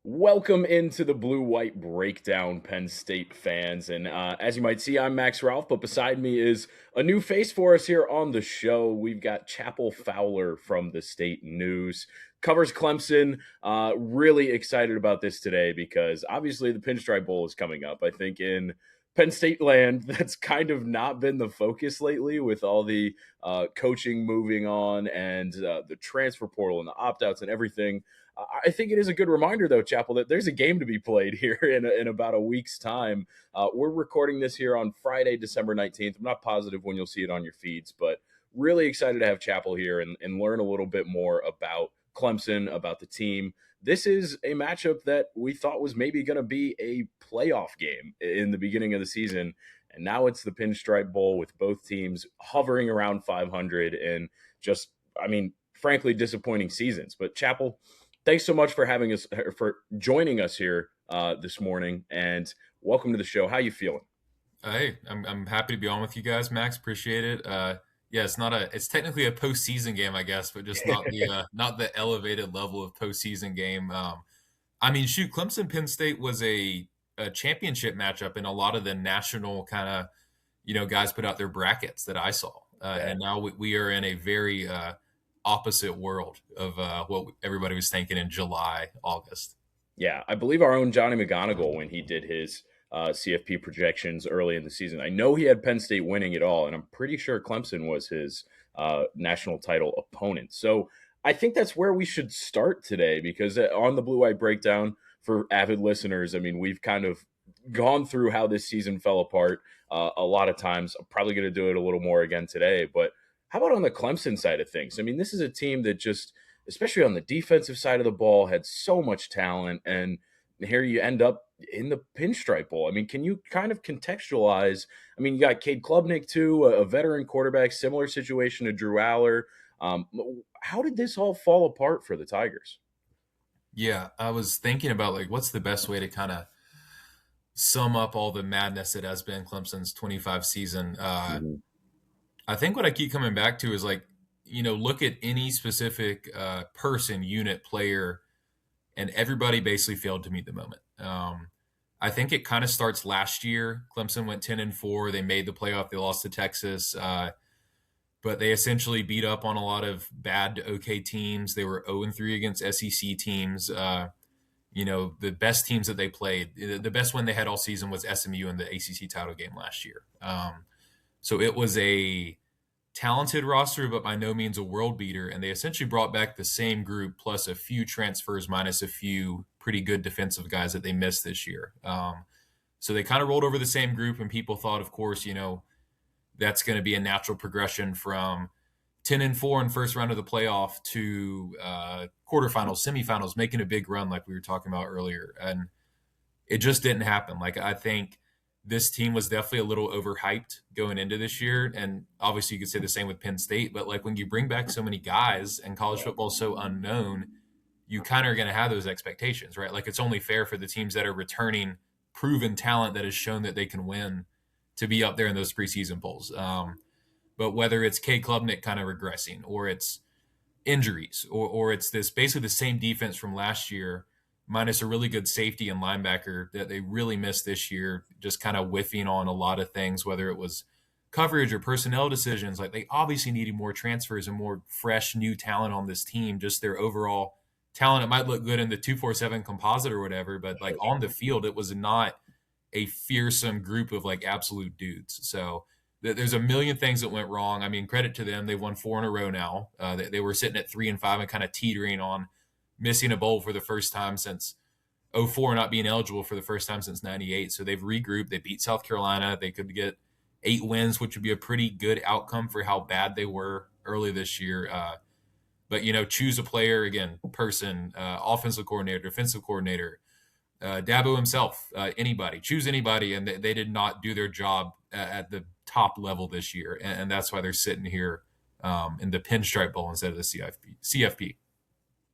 Welcome into the blue-white breakdown, Penn State fans. And as you might see, I'm Max Ralph, but beside me is a new face for us here on the show. We've got Chapel Fowler from the State News, covers Clemson. Really excited about this today because obviously the Pinstripe Bowl is coming up. I think in Penn State land, that's kind of not been the focus lately with all the coaching moving on and the transfer portal and the opt-outs and everything. I think it is a good reminder, though, Chapel, that there's a game to be played here in about a week's time. We're recording this here on Friday, December 19th. I'm not positive when you'll see it on your feeds, but really excited to have Chapel here and learn a little bit more about Clemson, about the team. This is a matchup that we thought was maybe going to be a playoff game in the beginning of the season, and now it's the Pinstripe Bowl with both teams hovering around 500 and just, frankly, disappointing seasons. But Chapel, thanks so much for joining us here this morning, and welcome to the show. How you feeling? Hey, I'm happy to be on with you guys, Max. Appreciate it. Yeah, it's technically a postseason game, I guess, but just not the not the elevated level of postseason game. Shoot, Clemson Penn State was a championship matchup in a lot of the national kind of guys put out their brackets that I saw, and now we are in a very opposite world of what everybody was thinking in July, August. Yeah, I believe our own Johnny McGonigal, when he did his CFP projections early in the season, I know he had Penn State winning it all, and I'm pretty sure Clemson was his national title opponent. So I think that's where we should start today, because on the Blue White Breakdown, for avid listeners, we've kind of gone through how this season fell apart a lot of times. I'm probably going to do it a little more again today, but how about on the Clemson side of things? This is a team that just, especially on the defensive side of the ball, had so much talent, and here you end up in the Pinstripe Bowl. Can you kind of contextualize? You got Cade Klubnik too, a veteran quarterback, similar situation to Drew Aller. How did this all fall apart for the Tigers? Yeah, I was thinking about what's the best way to kind of sum up all the madness that has been Clemson's 25 season. I think what I keep coming back to is look at any specific person, unit, player, and everybody basically failed to meet the moment. I think it kind of starts last year. Clemson went 10-4. They made the playoff. They lost to Texas, but they essentially beat up on a lot of bad to okay teams. They were 0-3 against SEC teams. The best teams that they played, the best one they had all season was SMU in the ACC title game last year. So it was a talented roster, but by no means a world beater. And they essentially brought back the same group plus a few transfers minus a few pretty good defensive guys that they missed this year. So they kind of rolled over the same group, and people thought, of course, that's going to be a natural progression from 10-4 in first round of the playoff to quarterfinals, semifinals, making a big run like we were talking about earlier. And it just didn't happen. I think this team was definitely a little overhyped going into this year. And obviously you could say the same with Penn State, but when you bring back so many guys and college football is so unknown, you kind of are going to have those expectations, right? It's only fair for the teams that are returning proven talent that has shown that they can win to be up there in those preseason polls. But whether it's Cade Klubnik kind of regressing, or it's injuries, or it's this basically the same defense from last year, minus a really good safety and linebacker that they really missed this year, just kind of whiffing on a lot of things, whether it was coverage or personnel decisions. They obviously needed more transfers and more fresh, new talent on this team. Just their overall talent, it might look good in the 247 composite or whatever, but on the field, it was not a fearsome group of absolute dudes. So there's a million things that went wrong. Credit to them. They've won 4 in a row now. They were sitting at 3-5 and kind of teetering on missing a bowl for the first time since 2004, not being eligible for the first time since 98. So they've regrouped. They beat South Carolina. They could get 8 wins, which would be a pretty good outcome for how bad they were early this year. But choose a player, again, person, offensive coordinator, defensive coordinator, Dabo himself, anybody, choose anybody. And they did not do their job at the top level this year. And that's why they're sitting here in the Pinstripe Bowl instead of the CFP.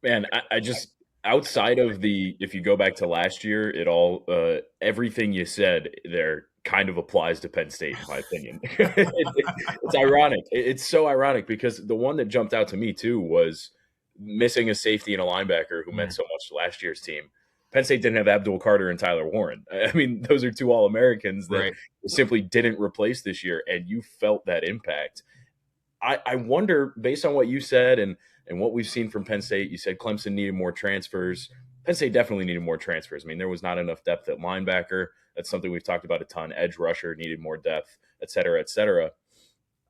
Man, I just, outside of if you go back to last year, everything you said there kind of applies to Penn State, in my opinion. It's ironic. It's so ironic because the one that jumped out to me too was missing a safety and a linebacker who meant so much to last year's team. Penn State didn't have Abdul Carter and Tyler Warren. I mean, those are two All-Americans that Right. simply didn't replace this year, and you felt that impact. I wonder, based on what you said and what we've seen from Penn State, you said Clemson needed more transfers. Penn State definitely needed more transfers. I mean, there was not enough depth at linebacker. That's something we've talked about a ton. Edge rusher needed more depth, et cetera, et cetera.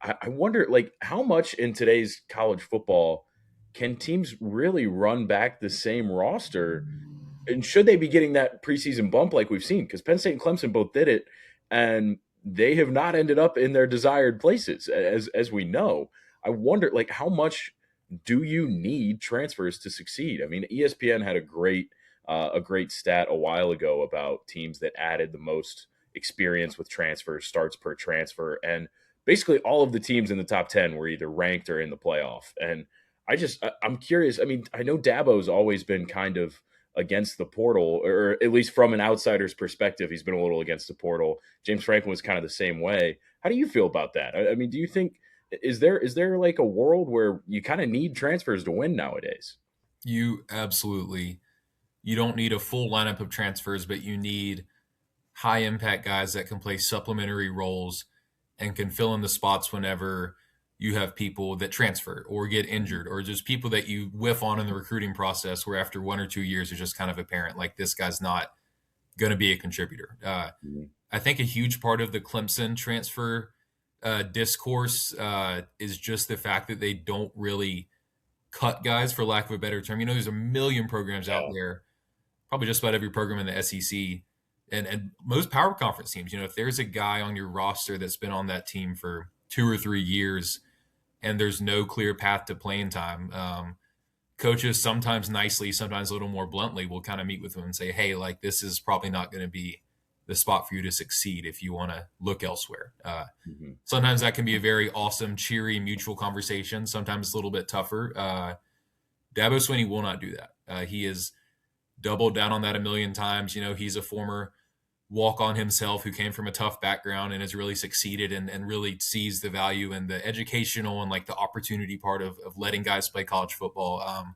I wonder, like, how much in today's college football can teams really run back the same roster? And should they be getting that preseason bump like we've seen? Because Penn State and Clemson both did it, and they have not ended up in their desired places, as we know. I wonder, like, how much do you need transfers to succeed? I mean, ESPN had a great stat a while ago about teams that added the most experience with transfers, starts per transfer, and basically all of the teams in the top 10 were either ranked or in the playoff. And I'm curious. I mean, I know Dabo's always been kind of against the portal, or at least from an outsider's perspective, he's been a little against the portal. James Franklin was kind of the same way. How do you feel about that? I mean, do you think is there like a world where you kind of need transfers to win nowadays? You don't need a full lineup of transfers, but you need high impact guys that can play supplementary roles and can fill in the spots whenever you have people that transfer or get injured, or just people that you whiff on in the recruiting process where after 1 or 2 years it's just kind of apparent like this guy's not going to be a contributor. Mhm. I think a huge part of the Clemson transfer discourse is just the fact that they don't really cut guys, for lack of a better term. There's a million programs out Yeah. there, probably just about every program in the SEC and most power conference teams. If there's a guy on your roster that's been on that team for 2 or 3 years and there's no clear path to playing time, coaches sometimes nicely, sometimes a little more bluntly, will kind of meet with them and say, hey, like, this is probably not going to be the spot for you to succeed if you want to look elsewhere. Mhm. Sometimes that can be a very awesome, cheery, mutual conversation. Sometimes it's a little bit tougher. Dabo Swinney will not do that. He has doubled down on that a million times. He's a former walk-on himself who came from a tough background and has really succeeded and really sees the value in the educational and like the opportunity part of letting guys play college football.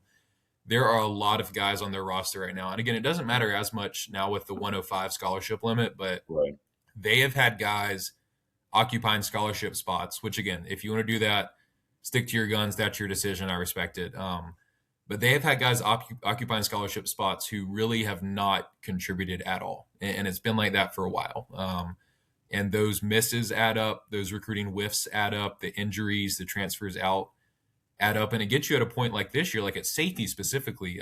There are a lot of guys on their roster right now. And again, it doesn't matter as much now with the 105 scholarship limit, but Right. they have had guys occupying scholarship spots, which again, if you want to do that, stick to your guns. That's your decision. I respect it. But they have had guys occupying scholarship spots who really have not contributed at all. And it's been like that for a while. And those misses add up, those recruiting whiffs add up, the injuries, the transfers out add up. And it gets you at a point like this year, like at safety specifically.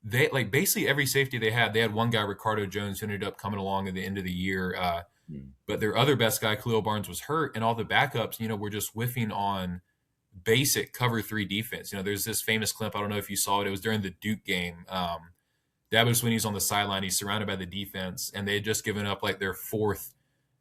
They like basically every safety they had one guy, Ricardo Jones, who ended up coming along at the end of the year. But their other best guy, Khalil Barnes, was hurt, and all the backups, were just whiffing on basic cover three defense. There's this famous clip. I don't know if you saw it. It was during the Duke game. Dabo Swinney's on the sideline. He's surrounded by the defense, and they had just given up like their fourth,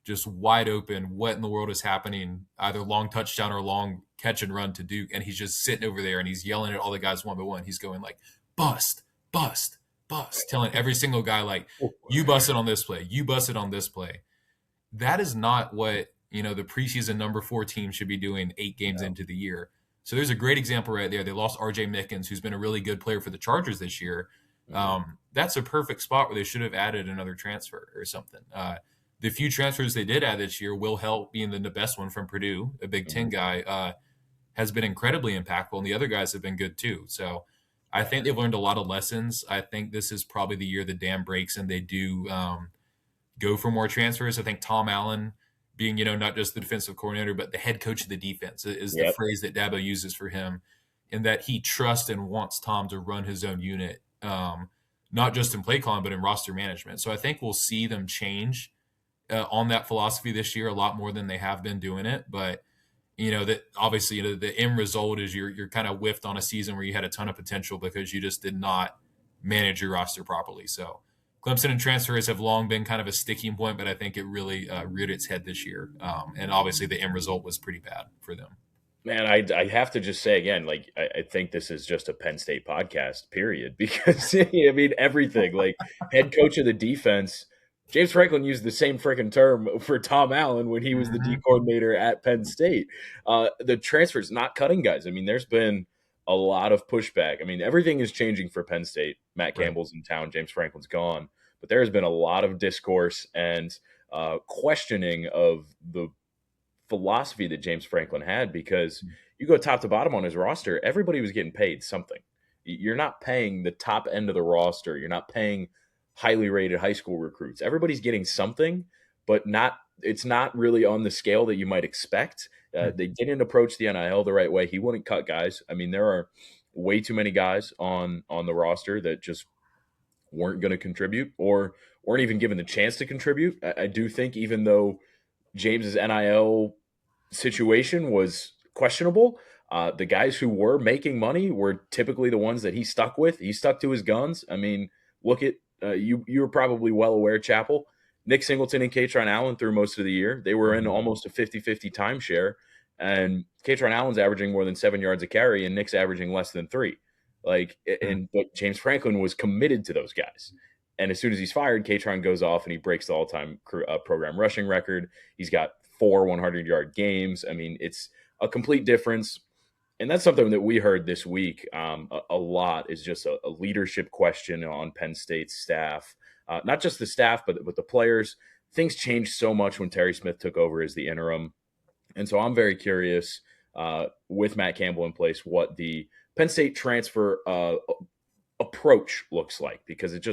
just wide open. What in the world is happening? Either long touchdown or long catch and run to Duke, and he's just sitting over there and he's yelling at all the guys one by one. He's going like, "Bust, bust, bust," telling every single guy like, "You busted on this play. You busted on this play." That is not what the preseason number 4 team should be doing 8 games into the year. So there's a great example right there. They lost RJ Mickens, who's been a really good player for the Chargers this year. That's a perfect spot where they should have added another transfer or something. The few transfers they did add this year, Will Help being the best one from Purdue, a Big Ten guy, has been incredibly impactful, and the other guys have been good too. So I think they've learned a lot of lessons. I think this is probably the year the dam breaks and they do go for more transfers. I think Tom Allen being, not just the defensive coordinator, but the head coach of the defense is the phrase that Dabo uses for him, in that he trusts and wants Tom to run his own unit, not just in play calling, but in roster management. So I think we'll see them change on that philosophy this year a lot more than they have been doing it. But, that obviously, the end result is you're kind of whiffed on a season where you had a ton of potential because you just did not manage your roster properly. So Clemson and transfers have long been kind of a sticking point, but I think it really reared its head this year. And obviously the end result was pretty bad for them. Man, I have to just say again, like, I think this is just a Penn State podcast, period. Because, I mean, everything, like, head coach of the defense, James Franklin used the same freaking term for Tom Allen when he was the D coordinator at Penn State. The transfers, not cutting guys. I mean, there's been a lot of pushback. I mean, everything is changing for Penn State. Matt Right. Campbell's in town, James Franklin's gone, but there has been a lot of discourse and questioning of the philosophy that James Franklin had, because you go top to bottom on his roster, everybody was getting paid something. You're not paying the top end of the roster. You're not paying highly rated high school recruits. Everybody's getting something, but not. It's not really on the scale that you might expect. They didn't approach the NIL the right way. He wouldn't cut guys. I mean, there are way too many guys on the roster that just weren't going to contribute or weren't even given the chance to contribute. I do think, even though James's NIL situation was questionable, the guys who were making money were typically the ones that he stuck with. He stuck to his guns. I mean, look at you. You were probably well aware, Chapel. Nick Singleton and Katron Allen through most of the year. They were in almost a 50-50 timeshare, and Katron Allen's averaging more than 7 yards a carry, and Nick's averaging less than 3. But James Franklin was committed to those guys. And as soon as he's fired, Katron goes off and he breaks the all-time program rushing record. He's got 4 100-yard games. I mean, it's a complete difference. And that's something that we heard this week a lot, is just a leadership question on Penn State's staff. Not just the staff, but the players. Things changed so much when Terry Smith took over as the interim. And so I'm very curious, with Matt Campbell in place, what the Penn State transfer approach looks like, because it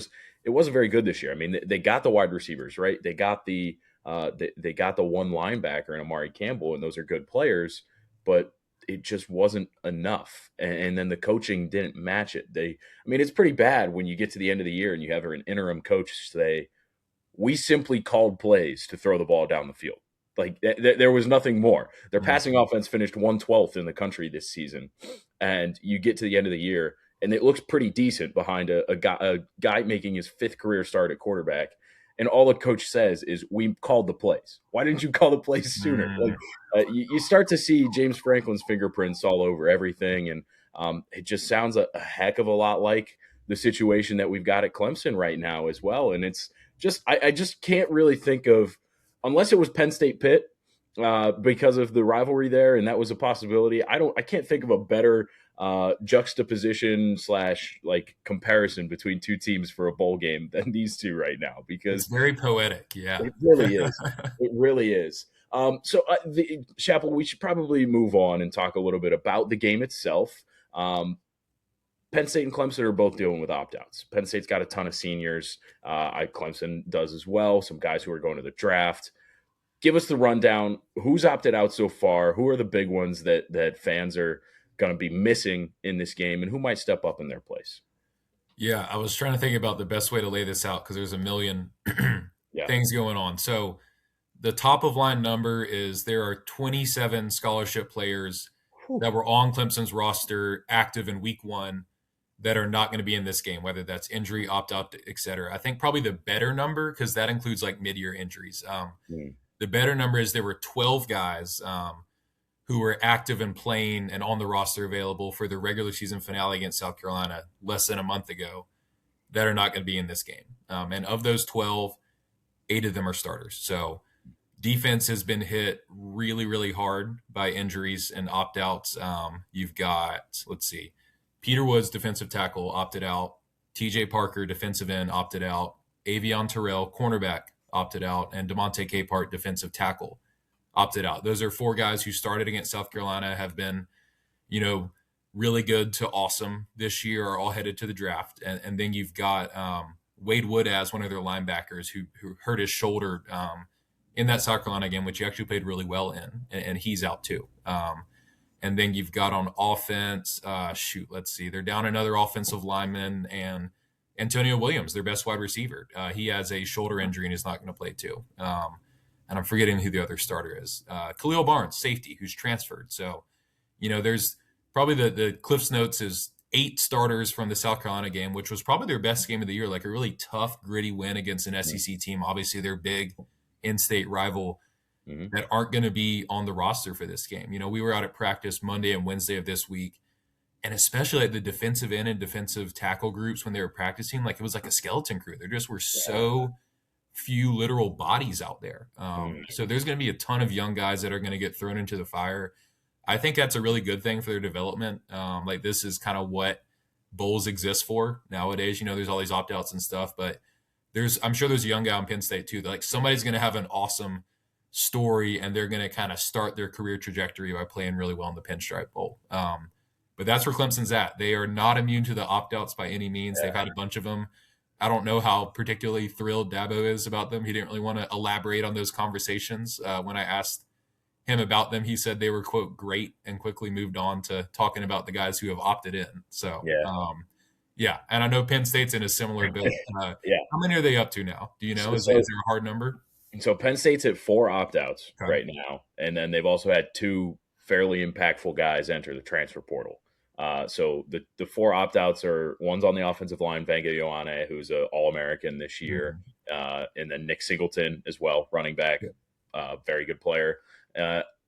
wasn't very good this year. I mean, they got the wide receivers, right? They got the one linebacker in Amari Campbell, and those are good players, but it just wasn't enough. And then the coaching didn't match it. It's pretty bad when you get to the end of the year and you have an interim coach say, we simply called plays to throw the ball down the field. Like there was nothing more. Their passing offense finished 112th in the country this season. And you get to the end of the year and it looks pretty decent behind a guy making his 5th career start at quarterback. And all the coach says is, we called the plays. Why didn't you call the plays sooner? You start to see James Franklin's fingerprints all over everything. And it just sounds a heck of a lot like the situation that we've got at Clemson right now as well. And it's just, I just can't really think of, unless it was Penn State Pitt, because of the rivalry there, and that was a possibility. I can't think of a better juxtaposition / like comparison between two teams for a bowl game than these two right now, because it's very poetic. Yeah, it really is. It really is. Chapel, we should probably move on and talk a little bit about the game itself. Penn State and Clemson are both dealing with opt-outs. Penn State's got a ton of seniors. Clemson does as well. Some guys who are going to the draft. Give us the rundown. Who's opted out so far? Who are the big ones that fans are going to be missing in this game, and who might step up in their place? Yeah, I was trying to think about the best way to lay this out, because there's a million things going on. So the top of line number is there are 27 scholarship players that were on Clemson's roster active in week 1 that are not going to be in this game, whether that's injury, opt-out, et cetera. I think probably the better number, because that includes like mid-year injuries. The better number is there were 12 guys who were active and playing and on the roster available for the regular season finale against South Carolina less than a month ago that are not going to be in this game. And of those 12, 8 of them are starters. So defense has been hit really, really hard by injuries and opt-outs. You've got, Peter Woods, defensive tackle, opted out. TJ Parker, defensive end, opted out. Avion Terrell, cornerback, opted out. And DeMonte Capehart, defensive tackle, opted out. Those are 4 guys who started against South Carolina, have been, really good to awesome this year, are all headed to the draft. And then you've got Wade Wood as one of their linebackers who hurt his shoulder in that South Carolina game, which he actually played really well in, and he's out too. And then you've got on offense, they're down another offensive lineman, and Antonio Williams, their best wide receiver. He has a shoulder injury and is not going to play too. And I'm forgetting who the other starter is. Khalil Barnes, safety, who's transferred. So, there's probably the Cliff's Notes is 8 starters from the South Carolina game, which was probably their best game of the year, like a really tough, gritty win against an SEC team. Obviously, they're big in-state rival that aren't going to be on the roster for this game. We were out at practice Monday and Wednesday of this week, and especially at the defensive end and defensive tackle groups when they were practicing, like it was like a skeleton crew. There just were so few literal bodies out there. So there's going to be a ton of young guys that are going to get thrown into the fire. I think that's a really good thing for their development. Like this is kind of what bowls exist for nowadays. There's all these opt outs and stuff, but I'm sure there's a young guy on Penn State too. That, like somebody's going to have an awesome story and they're going to kind of start their career trajectory by playing really well in the Pinstripe Bowl. But that's where Clemson's at. They are not immune to the opt outs by any means. They've had a bunch of them. I don't know how particularly thrilled Dabo is about them. He didn't really want to elaborate on those conversations. When I asked him about them, he said they were, quote, great, and quickly moved on to talking about the guys who have opted in. So, yeah. And I know Penn State's in a similar boat. How many are they up to now? Do you know? Is there a hard number? So Penn State's at 4 opt-outs right now. And then they've also had 2 fairly impactful guys enter the transfer portal. So the 4 opt-outs are, one's on the offensive line, Vanga Ioane, who's an All-American this year. And then Nick Singleton as well, running back, very good player.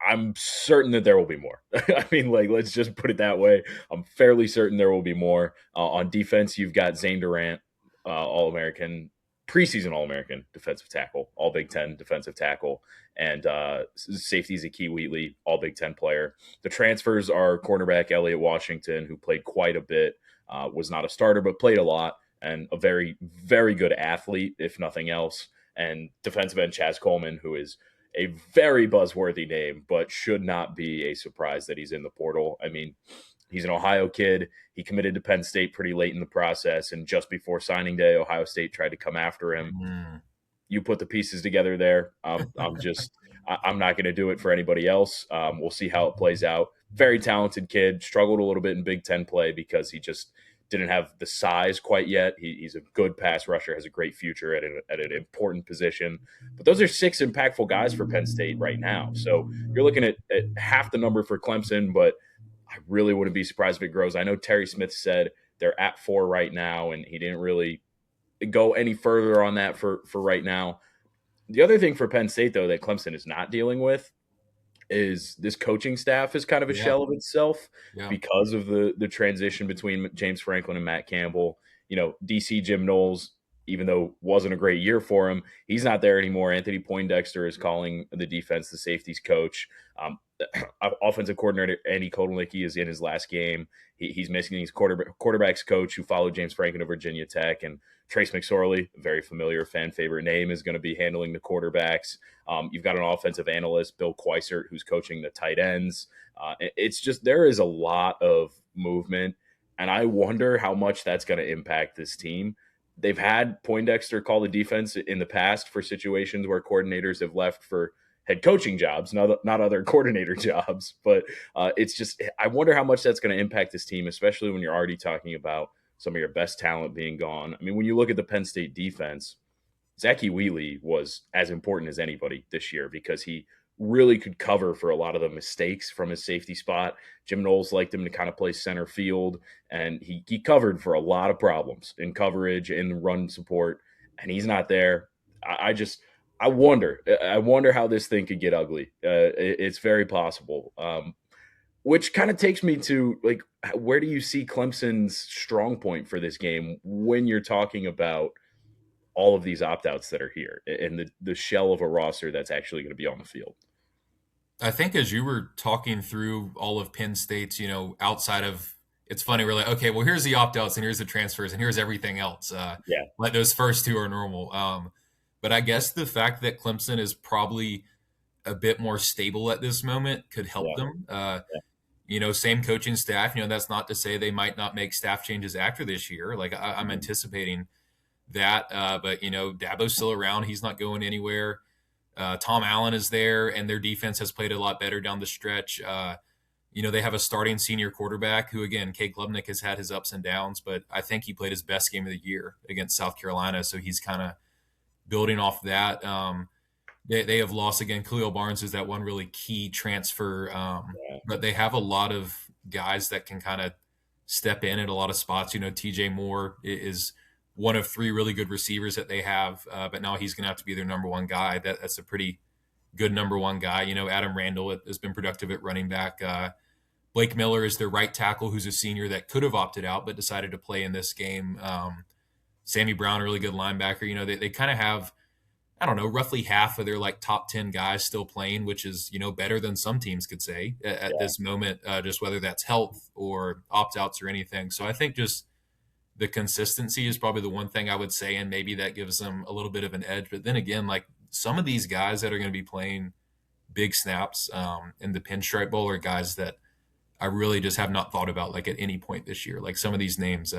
I'm certain that there will be more. I mean, like, let's just put it that way. I'm fairly certain there will be more. On defense, you've got Zane Durant, All-American, preseason All-American defensive tackle, all Big Ten defensive tackle, and safety Zakee Wheatley, all Big Ten player. The transfers are cornerback Elliott Washington, who played quite a bit, was not a starter, but played a lot, and a very, very good athlete, if nothing else. And defensive end Chaz Coleman, who is a very buzzworthy name, but should not be a surprise that he's in the portal. I mean, he's an Ohio kid. He committed to Penn State pretty late in the process, and just before signing day, Ohio State tried to come after him. You put the pieces together there. I'm not going to do it for anybody else. We'll see how it plays out. Very talented kid. Struggled a little bit in Big Ten play because he just didn't have the size quite yet. He's a good pass rusher, has a great future at an important position. But those are 6 impactful guys for Penn State right now. So you're looking at half the number for Clemson, but I really wouldn't be surprised if it grows. I know Terry Smith said they're at 4 right now, and he didn't really go any further on that for right now. The other thing for Penn State, though, that Clemson is not dealing with is this coaching staff is kind of a shell of itself because of the transition between James Franklin and Matt Campbell. DC Jim Knowles, even though wasn't a great year for him, he's not there anymore. Anthony Poindexter is calling the defense, the safeties coach. Offensive coordinator Andy Kotelnicki is in his last game. He's missing his quarterbacks coach who followed James Franklin to Virginia Tech, and Trace McSorley, a very familiar fan favorite name, is going to be handling the quarterbacks. You've got an offensive analyst, Bill Quisert, who's coaching the tight ends. It's just, there is a lot of movement, and I wonder how much that's going to impact this team. They've had Poindexter call the defense in the past for situations where coordinators have left for head coaching jobs, not other coordinator jobs. But it's just, I wonder how much that's going to impact this team, especially when you're already talking about some of your best talent being gone. I mean, when you look at the Penn State defense, Zakee Wheatley was as important as anybody this year because he really could cover for a lot of the mistakes from his safety spot. Jim Knowles liked him to kind of play center field, and he covered for a lot of problems in coverage and run support, and he's not there. I wonder how this thing could get ugly. It's very possible. Which kind of takes me to, like, where do you see Clemson's strong point for this game when you're talking about all of these opt-outs that are here and the shell of a roster that's actually going to be on the field? I think as you were talking through all of Penn State's, outside of, it's funny, we're like, okay, well, here's the opt-outs and here's the transfers and here's everything else. Like those first 2 are normal. But I guess the fact that Clemson is probably a bit more stable at this moment could help them. Same coaching staff. That's not to say they might not make staff changes after this year. Like I'm anticipating that. But Dabo's still around. He's not going anywhere. Tom Allen is there, and their defense has played a lot better down the stretch. They have a starting senior quarterback who, again, Cade Klubnik has had his ups and downs, but I think he played his best game of the year against South Carolina. So he's kind of building off that. They have lost, again, Khalil Barnes is that one really key transfer. But they have a lot of guys that can kind of step in at a lot of spots. TJ Moore is one of 3 really good receivers that they have, but now he's going to have to be their number 1 guy. That's a pretty good number 1 guy. Adam Randall has been productive at running back. Blake Miller is their right tackle, who's a senior that could have opted out but decided to play in this game. Sammy Brown, a really good linebacker. They kind of have, I don't know, roughly half of their like top 10 guys still playing, which is, better than some teams could say at Yeah. this moment, just whether that's health or opt outs or anything. So I think just the consistency is probably the one thing I would say, and maybe that gives them a little bit of an edge. But then again, like some of these guys that are going to be playing big snaps in the Pinstripe Bowl are guys that I really just have not thought about like at any point this year. Like some of these names,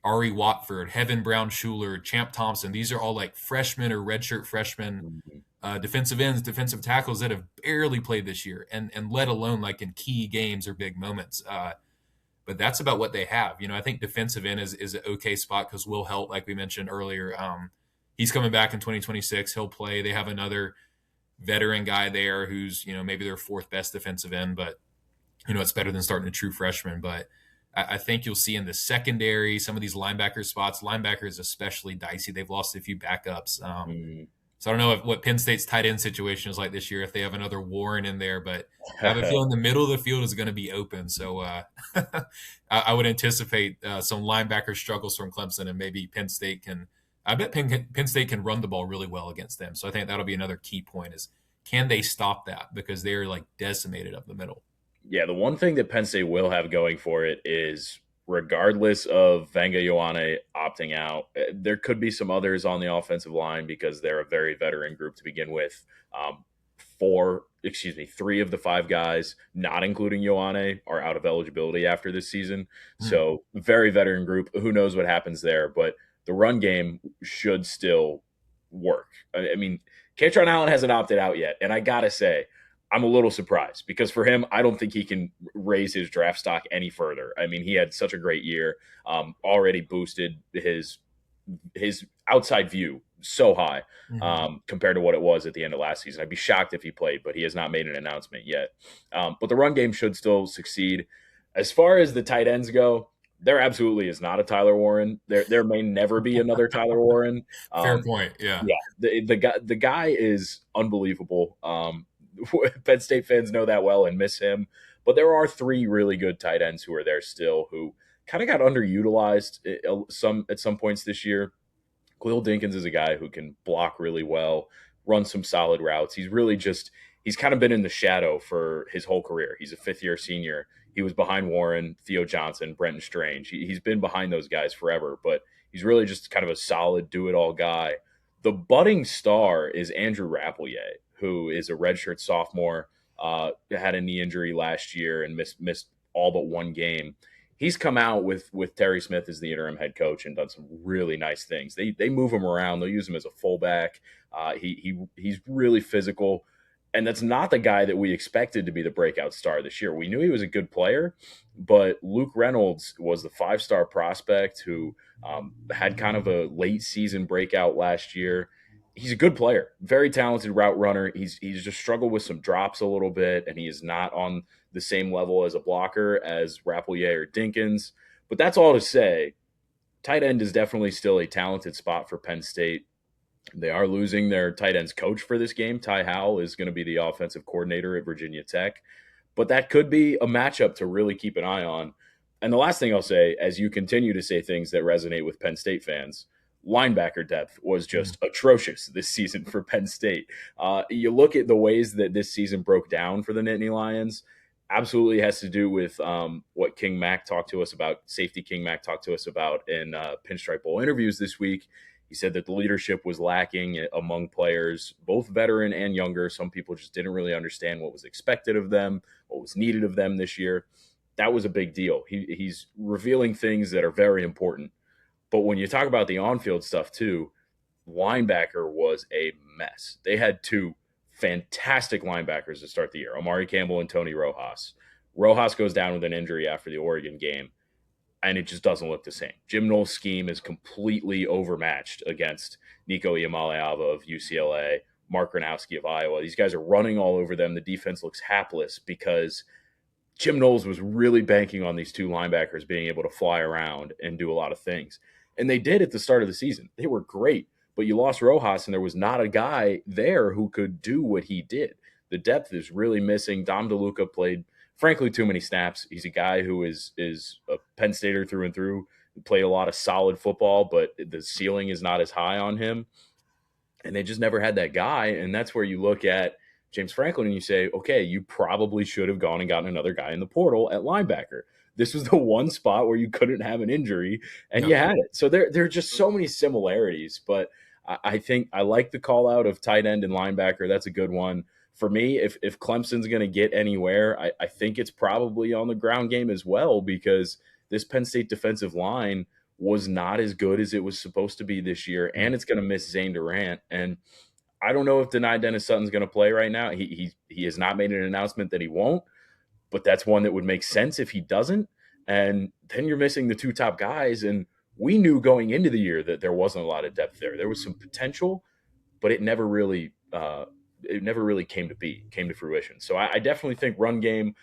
Ari Watford, Heaven Brown Schuler, Champ Thompson. These are all like freshmen or redshirt freshmen, Mhm. defensive ends, defensive tackles that have barely played this year, and let alone like in key games or big moments. But that's about what they have. I think defensive end is an okay spot because Will Helt, like we mentioned earlier, he's coming back in 2026. He'll play. They have another veteran guy there who's maybe their fourth best defensive end, but it's better than starting a true freshman. But I think you'll see in the secondary some of these linebacker spots. Linebackers especially dicey. They've lost a few backups. Mhm. So I don't know what Penn State's tight end situation is like this year, if they have another Warren in there, but I have a feeling the middle of the field is going to be open. So I would anticipate some linebacker struggles from Clemson, and maybe Penn State can. I bet Penn State can run the ball really well against them. So I think that'll be another key point: is can they stop that, because they're like decimated up the middle. Yeah, the one thing that Penn State will have going for it is, regardless of Venga Ioane opting out, there could be some others on the offensive line because they're a very veteran group to begin with. Three of the five guys, not including Ioane, are out of eligibility after this season. Hmm. So, very veteran group. Who knows what happens there? But the run game should still work. I mean, Katron Allen hasn't opted out yet. And I got to say, I'm a little surprised because for him, I don't think he can raise his draft stock any further. I mean, he had such a great year, already boosted his outside view so high Mm-hmm. compared to what it was at the end of last season. I'd be shocked if he played, but he has not made an announcement yet. But the run game should still succeed. As far as the tight ends go, there absolutely is not a Tyler Warren. There may never be another Tyler Warren. Fair point. Yeah. Yeah, the guy is unbelievable. Penn State fans know that well and miss him. But there are three really good tight ends who are there still, who kind of got underutilized at some points this year. Quill Dinkins is a guy who can block really well, run some solid routes. He's kind of been in the shadow for his whole career. He's a fifth-year senior. He was behind Warren, Theo Johnson, Brenton Strange. He's been behind those guys forever, but he's really just kind of a solid do-it-all guy. The budding star is Andrew Rappelier, who is a redshirt sophomore, had a knee injury last year and missed all but one game. He's come out with Terry Smith as the interim head coach and done some really nice things. They move him around. They'll use him as a fullback. He's really physical, and that's not the guy that we expected to be the breakout star this year. We knew he was a good player, but Luke Reynolds was the 5-star prospect who had kind of a late season breakout last year. He's a good player, very talented route runner. He's just struggled with some drops a little bit, and he is not on the same level as a blocker as Rappelier or Dinkins. But that's all to say, tight end is definitely still a talented spot for Penn State. They are losing their tight ends coach for this game. Ty Howell is going to be the offensive coordinator at Virginia Tech. But that could be a matchup to really keep an eye on. And the last thing I'll say, as you continue to say things that resonate with Penn State fans, linebacker depth was just atrocious this season for Penn State. You look at the ways that this season broke down for the Nittany Lions, absolutely has to do with what King Mack talked to us about, safety King Mack talked to us about in Pinstripe Bowl interviews this week. He said that the leadership was lacking among players, both veteran and younger. Some people just didn't really understand what was expected of them, what was needed of them this year. That was a big deal. He's revealing things that are very important. But when you talk about the on-field stuff too, linebacker was a mess. They had two fantastic linebackers to start the year, Amari Campbell and Tony Rojas. Rojas goes down with an injury after the Oregon game, and it just doesn't look the same. Jim Knowles' scheme is completely overmatched against Nico Iamaleava of UCLA, Mark Gronowski of Iowa. These guys are running all over them. The defense looks hapless because Jim Knowles was really banking on these two linebackers being able to fly around and do a lot of things. And they did at the start of the season. They were great, but you lost Rojas, and there was not a guy there who could do what he did. The depth is really missing. Dom DeLuca played, frankly, too many snaps. He's a guy who is a Penn Stater through and through, played a lot of solid football, but the ceiling is not as high on him. and they just never had that guy. And that's where you look at James Franklin and you say, okay, you probably should have gone and gotten another guy in the portal at linebacker. This was the one spot where you couldn't have an injury, and you Yep. had it. So there are just so many similarities. But I think I like the call out of tight end and linebacker. That's a good one. For me, if Clemson's going to get anywhere, I think it's probably on the ground game as well, because this Penn State defensive line was not as good as it was supposed to be this year, and it's going to miss Zane Durant. And I don't know if Deni Dennis Sutton's going to play right now. He has not made an announcement that he won't, but that's one that would make sense if he doesn't. And then you're missing the two top guys, and we knew going into the year that there wasn't a lot of depth there. There was some potential, but it never really came to fruition. So I definitely think run game,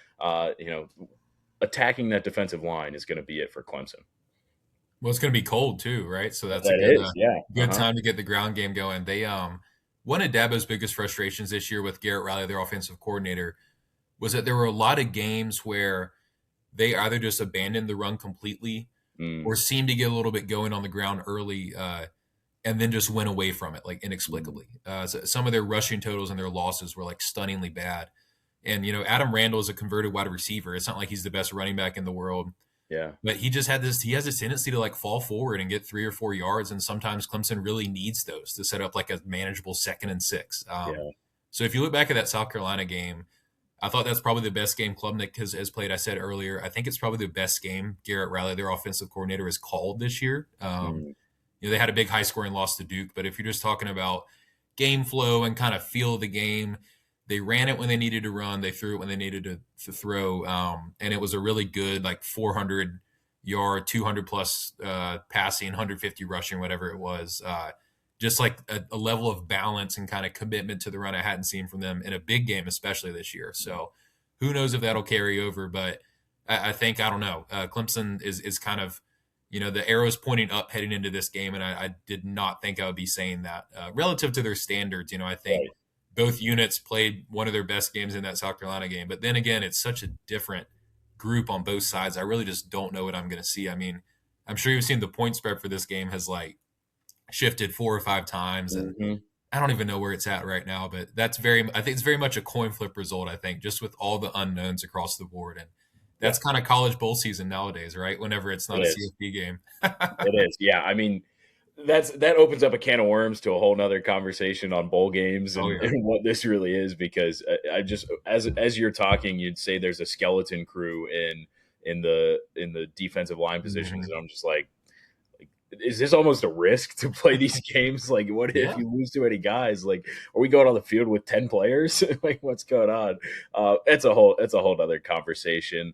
attacking that defensive line is going to be it for Clemson. Well, it's going to be cold too, right? So that's a That good is, yeah. good time to get the ground game going. They one of Dabo's biggest frustrations this year with Garrett Riley, their offensive coordinator, was that there were a lot of games where they either just abandoned the run completely Mm, or seemed to get a little bit going on the ground early, and then just went away from it like mm, inexplicably. So some of their rushing totals and their losses were like stunningly bad. And Adam Randall is a converted wide receiver. It's not like he's the best running back in the world, yeah. but he has this tendency to like fall forward and get 3 or 4 yards, and sometimes Clemson really needs those to set up like a manageable 2nd and 6. Yeah. So if you look back at that South Carolina game, I thought that's probably the best game Klubnik has played. I said earlier, I think it's probably the best game Garrett Riley, their offensive coordinator, has called this year. Mm, They had a big high scoring loss to Duke, but if you're just talking about game flow and kind of feel of the game, they ran it when they needed to run, they threw it when they needed to throw, and it was a really good like 400-yard, 200 plus passing, 150 rushing, whatever it was. Just like a level of balance and kind of commitment to the run I hadn't seen from them in a big game, especially this year. So who knows if that'll carry over, but I think, I don't know. Clemson is kind of, the arrow's pointing up heading into this game, and I did not think I would be saying that relative to their standards. I think right. both units played one of their best games in that South Carolina game, but then again, it's such a different group on both sides. I really just don't know what I'm going to see. I mean, I'm sure you've seen the point spread for this game has like shifted 4 or 5 times, and Hmm. I don't even know where it's at right now. But I think it's very much a coin flip result. I think just with all the unknowns across the board, and Yeah, that's kind of college bowl season nowadays, right? Whenever it's it not a is. CFP game. It is. Yeah. I mean, that opens up a can of worms to a whole nother conversation on bowl games Oh and, yeah. and what this really is, because I just as you're talking, you'd say there's a skeleton crew in the defensive line positions, Mhm. and I'm just like, is this almost a risk to play these games? Like, what if Yeah. you lose too many guys? Like, are we going on the field with 10 players? Like, what's going on? It's a whole other conversation.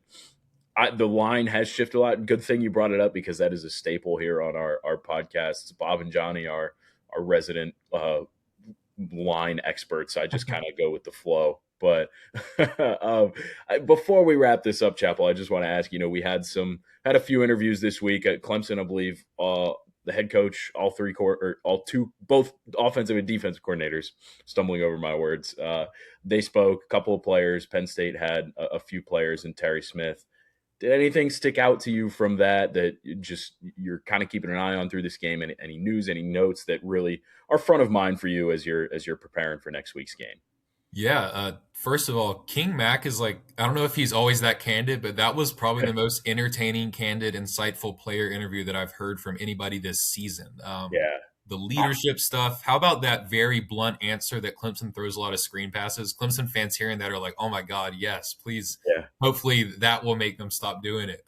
The line has shifted a lot. Good thing you brought it up, because that is a staple here on our podcasts. Bob and Johnny are our resident line experts. I just kind of go with the flow. But before we wrap this up, Chapel, I just want to ask. We had a few interviews this week at Clemson, I believe. The head coach, both offensive and defensive coordinators, stumbling over my words. They spoke. A couple of players. Penn State had a few players, and Terry Smith. Did anything stick out to you from that you're kind of keeping an eye on through this game? Any news, any notes that really are front of mind for you as you're preparing for next week's game? Yeah. First of all, King Mac is like, I don't know if he's always that candid, but that was probably the most entertaining, candid, insightful player interview that I've heard from anybody this season. Yeah, The leadership stuff. How about that very blunt answer that Clemson throws a lot of screen passes? Clemson fans hearing that are like, oh my God, yes, please. yeah, Hopefully that will make them stop doing it.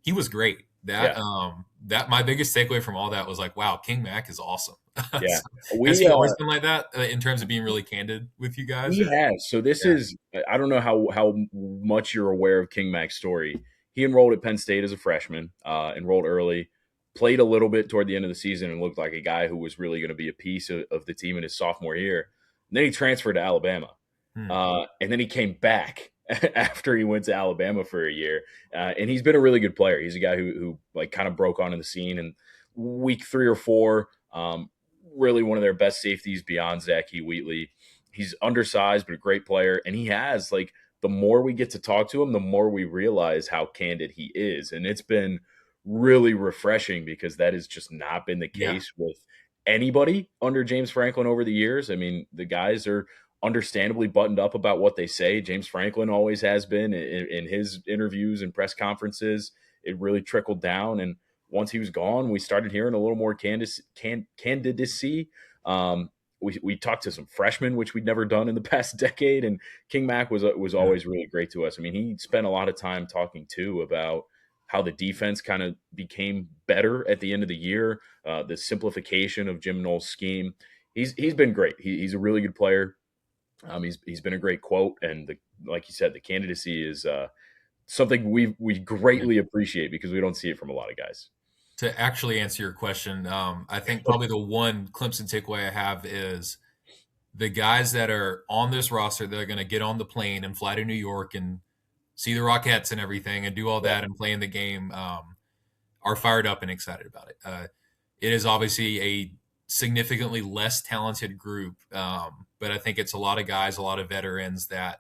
He was great. yeah, That my biggest takeaway from all that was like, wow, King Mac is awesome. yeah. So, has We he always been like that in terms of being really candid with you guys? We Or have. So this yeah, is, I don't know how much you're aware of King Mac's story. He enrolled at Penn State as a freshman, enrolled early, played a little bit toward the end of the season, and looked like a guy who was really going to be a piece of the team in his sophomore year. And then he transferred to Alabama. hmm, And then he came back after he went to Alabama for a year. And he's been a really good player. He's a guy who like kind of broke onto the scene in week 3 or 4. Really one of their best safeties beyond Zachy Wheatley. He's undersized, but a great player. And he has, like, the more we get to talk to him, the more we realize how candid he is. And it's been really refreshing, because that has just not been the yeah, case with anybody under James Franklin over the years. I mean, the guys are understandably buttoned up about what they say. James Franklin always has been in his interviews and press conferences. It really trickled down. And once he was gone, we started hearing a little more candidacy. We talked to some freshmen, which we'd never done in the past decade. And King Mac was Yeah. always really great to us. I mean, he spent a lot of time talking too about how the defense kind of became better at the end of the year, the simplification of Jim Knowles' scheme. He's been great. He's a really good player. He's been a great quote, and like you said, the candidacy is something we Yeah. greatly appreciate because we don't see it from a lot of guys. To actually answer your question, I think probably the one Clemson takeaway I have is the guys that are on this roster that are going to get on the plane and fly to New York and see the Rockettes and everything and do all Yeah, that and play in the game are fired up and excited about it. It is obviously a significantly less talented group, but I think it's a lot of guys, a lot of veterans that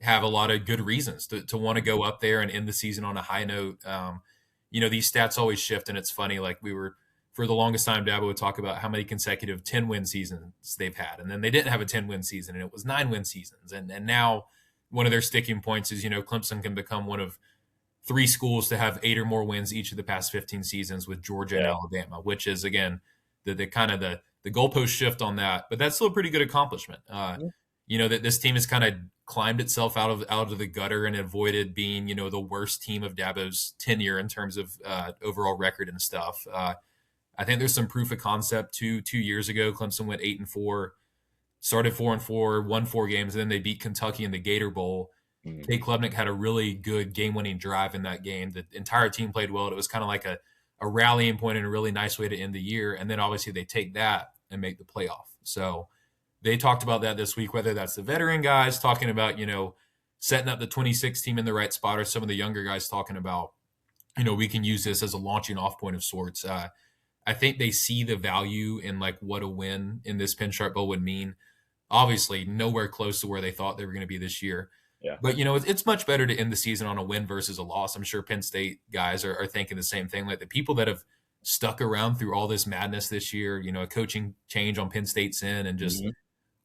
have a lot of good reasons to want to go up there and end the season on a high note. These stats always shift, and it's funny. Like we were for the longest time, Dabo would talk about how many consecutive 10-win seasons they've had, and then they didn't have a 10-win season, and it was 9-win seasons, and now one of their sticking points is Clemson can become one of three schools to have 8 or more wins each of the past 15 seasons with Georgia and yeah, Alabama, which is again the kind of the goalpost shift on that, but that's still a pretty good accomplishment. That this team has kind of climbed itself out of the gutter and avoided being the worst team of Dabo's tenure in terms of overall record and stuff. I think there's some proof of concept. 2 years ago, Clemson went 8-4, started 4-4, won 4 games, and then they beat Kentucky in the Gator Bowl. mhm, Kate Klubnik had a really good game-winning drive in that game. The entire team played well. It was kind of like a rallying point and a really nice way to end the year. And then obviously they take that and make the playoff. So they talked about that this week, whether that's the veteran guys talking about, setting up the 26 team in the right spot, or some of the younger guys talking about, we can use this as a launching off point of sorts. I think they see the value in like what a win in this Pinstripe Bowl would mean. Obviously, nowhere close to where they thought they were going to be this year. yeah, But it's much better to end the season on a win versus a loss. I'm sure Penn State guys are thinking the same thing. Like the people that have stuck around through all this madness this year, a coaching change on Penn State's in, and just mhm,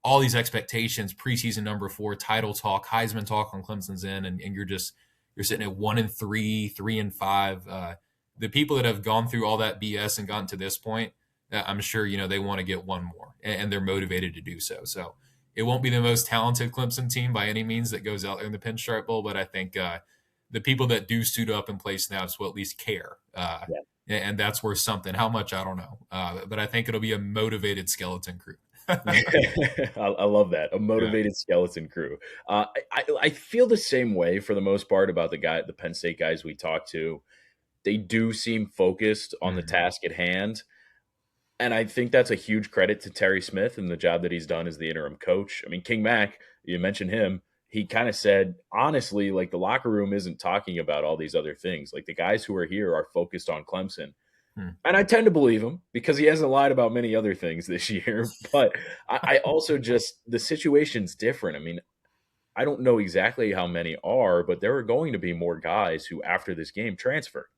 all these expectations, preseason number 4, title talk, Heisman talk on Clemson's in, and you're sitting at 1-3, 3-5. The people that have gone through all that BS and gotten to this point, I'm sure they want to get one more, and they're motivated to do so. So it won't be the most talented Clemson team by any means that goes out there in the Pinstripe Bowl, but I think the people that do suit up and play snaps will at least care. yeah. And that's worth something. How much, I don't know. But I think it'll be a motivated skeleton crew. I love that, a Yeah. motivated skeleton crew. I feel the same way for the most part about the Penn State guys we talked to. They do seem focused on the Mhm. task at hand. And I think that's a huge credit to Terry Smith and the job that he's done as the interim coach. I mean, King Mac, you mentioned him. He kind of said, honestly, like the locker room isn't talking about all these other things. Like the guys who are here are focused on Clemson. Hmm. And I tend to believe him because he hasn't lied about many other things this year. But I also just, the situation's different. I mean, I don't know exactly how many are, but there are going to be more guys who, after this game, transfer.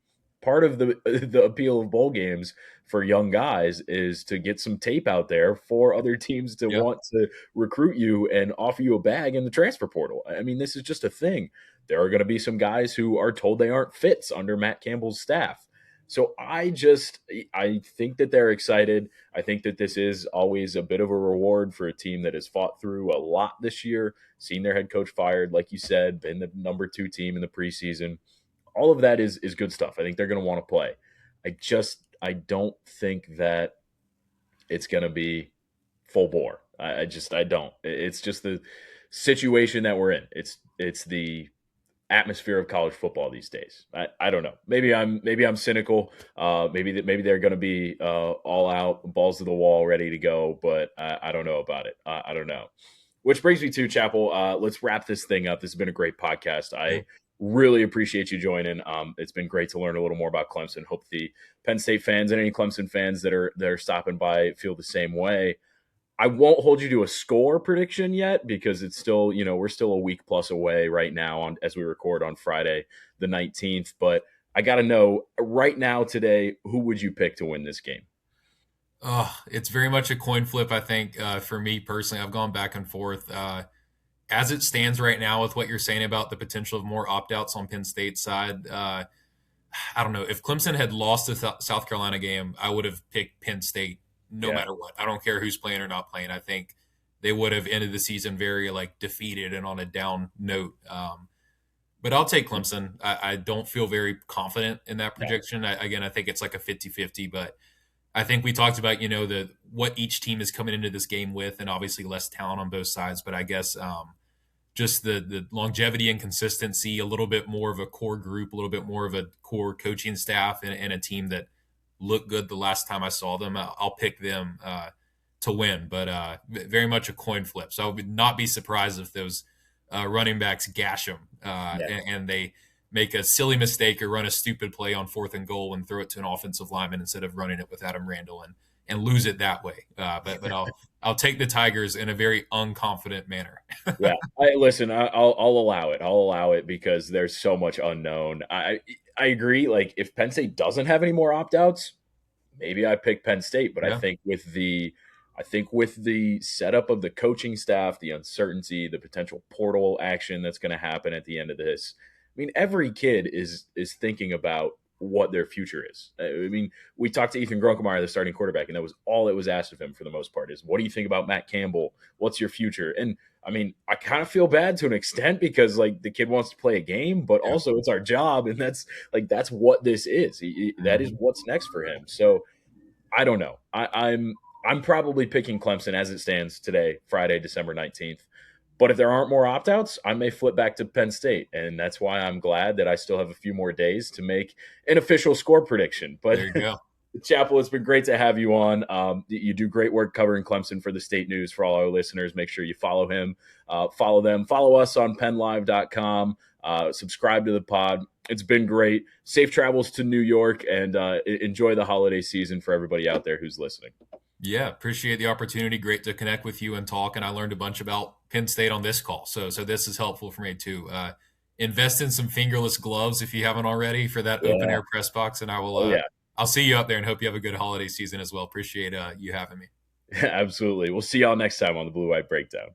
Part of the the appeal of bowl games for young guys is to get some tape out there for other teams to Yeah. want to recruit you and offer you a bag in the transfer portal. I mean, this is just a thing. There are going to be some guys who are told they aren't fits under Matt Campbell's staff. So I think that they're excited. I think that this is always a bit of a reward for a team that has fought through a lot this year, seen their head coach fired, like you said, been the number 2 team in the preseason. All of that is good stuff. I think they're going to want to play. I don't think that it's going to be full bore. I don't. It's just the situation that we're in. It's the atmosphere of college football these days. I don't know. Maybe I'm cynical. Maybe they're going to be all out, balls to the wall, ready to go. But I don't know about it. I don't know. Which brings me to Chapel. Let's wrap this thing up. This has been a great podcast. Yeah. I really appreciate you joining. It's been great to learn a little more about Clemson. Hope the Penn State fans and any Clemson fans that are stopping by feel the same way. I won't hold you to a score prediction yet because it's still, we're still a week plus away right now as we record on Friday the 19th. But I got to know right now today, who would you pick to win this game? It's very much a coin flip, I think, for me personally. I've gone back and forth. As it stands right now, with what you're saying about the potential of more opt outs on Penn State's side, I don't know. If Clemson had lost the South Carolina game, I would have picked Penn State no Yeah. matter what. I don't care who's playing or not playing. I think they would have ended the season very like defeated and on a down note. But I'll take Clemson. I don't feel very confident in that No. projection. Again, I think it's like a 50-50, but I think we talked about, the what each team is coming into this game with, and obviously less talent on both sides. But I guess just the longevity and consistency, a little bit more of a core group, a little bit more of a core coaching staff, and a team that looked good the last time I saw them. I'll pick them to win, but very much a coin flip. So I would not be surprised if those running backs gash them Yeah. and they make a silly mistake or run a stupid play on 4th and goal and throw it to an offensive lineman instead of running it with Adam Randall and lose it that way. But I'll take the Tigers in a very unconfident manner. Yeah, listen. I'll allow it. I'll allow it because there's so much unknown. I agree. Like if Penn State doesn't have any more opt outs, maybe I pick Penn State. But Yeah, I think with the setup of the coaching staff, the uncertainty, the potential portal action that's going to happen at the end of this. I mean, every kid is thinking about what their future is. I mean, we talked to Ethan Grunkemeyer, the starting quarterback, and that was all that was asked of him for the most part is, what do you think about Matt Campbell? What's your future? And I mean, I kind of feel bad to an extent because like the kid wants to play a game, but yeah. also it's our job, and that's what this is. That is Mhm. what's next for him. So I don't know. I'm probably picking Clemson as it stands today, Friday, December 19th. But if there aren't more opt outs, I may flip back to Penn State. And that's why I'm glad that I still have a few more days to make an official score prediction. But There you go. Chapel, it's been great to have you on. You do great work covering Clemson for the State News. For all our listeners, make sure you follow him, follow them, follow us on PennLive.com, subscribe to the pod. It's been great. Safe travels to New York, and enjoy the holiday season for everybody out there who's listening. Yeah, appreciate the opportunity. Great to connect with you and talk. And I learned a bunch about Penn State on this call. So this is helpful for me too. Invest in some fingerless gloves if you haven't already for that open Yeah. air press box. And I will Oh, yeah. I'll see you up there and hope you have a good holiday season as well. Appreciate you having me. Absolutely. We'll see y'all next time on the Blue White Breakdown.